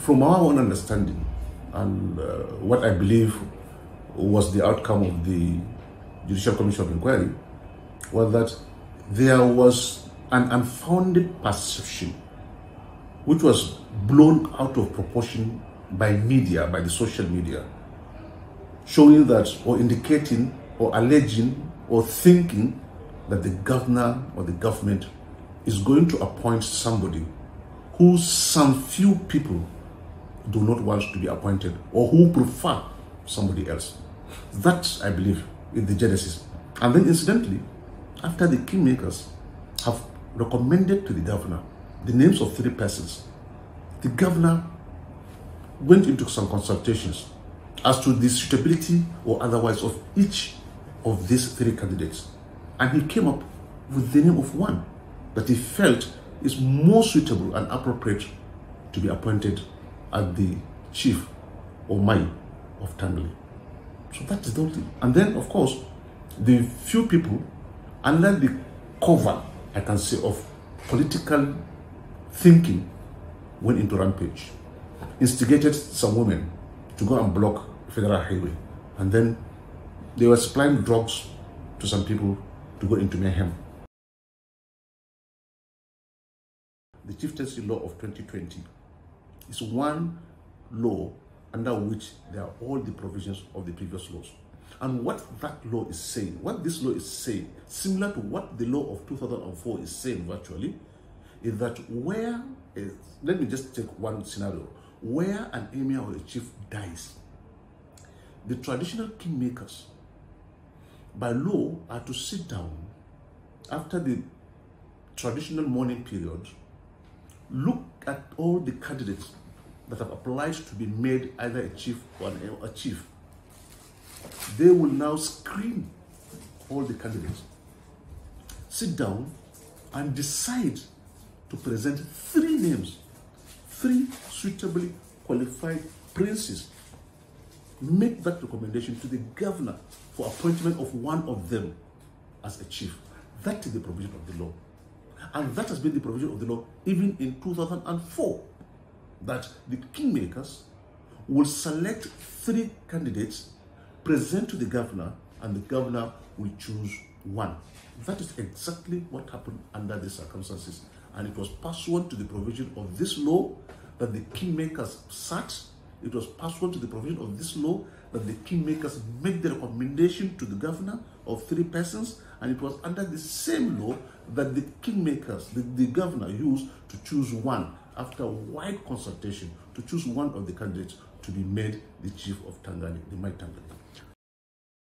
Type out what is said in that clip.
from our own understanding and what I believe was the outcome of the Judicial Commission of Inquiry was that there was an unfounded perception which was blown out of proportion by media, by the social media, showing that or indicating or alleging or thinking that the governor or the government is going to appoint somebody who some few people do not want to be appointed or who prefer somebody else. That, I believe, is the genesis. And then incidentally, after the kingmakers have recommended to the governor the names of 3 persons, the governor went into some consultations as to the suitability or otherwise of each of these 3 candidates. And he came up with the name of one that he felt is more suitable and appropriate to be appointed as the chief or Mai of Tangali. So that is the only thing. And then, of course, the few people, under the cover, I can say, of political thinking, went into rampage, instigated some women to go and block the federal highway. And then they were supplying drugs to some people to go into mayhem. The Chieftaincy Law of 2020 is one law under which there are all the provisions of the previous laws. And what that law is saying, what this law is saying, similar to what the law of 2004 is saying virtually, is that let me just take one scenario, where an emir or a chief dies, the traditional kingmakers, by law, are to sit down after the traditional mourning period, look at all the candidates that have applied to be made either a chief or a chief. They will now screen all the candidates, sit down and decide to present 3 names, 3 suitably qualified princes. Make that recommendation to the governor for appointment of one of them as a chief. That is the provision of the law. And that has been the provision of the law even in 2004, that the kingmakers will select 3 candidates, present to the governor, and the governor will choose one. That is exactly what happened under these circumstances. And it was pursuant to the provision of this law that the kingmakers sat. It was pursuant to the provision of this law that the kingmakers made the recommendation to the governor of 3 persons, and it was under the same law that the kingmakers, the governor, used to choose one after wide consultation, to choose one of the candidates to be made the chief of Tangali, the Mai Tangali.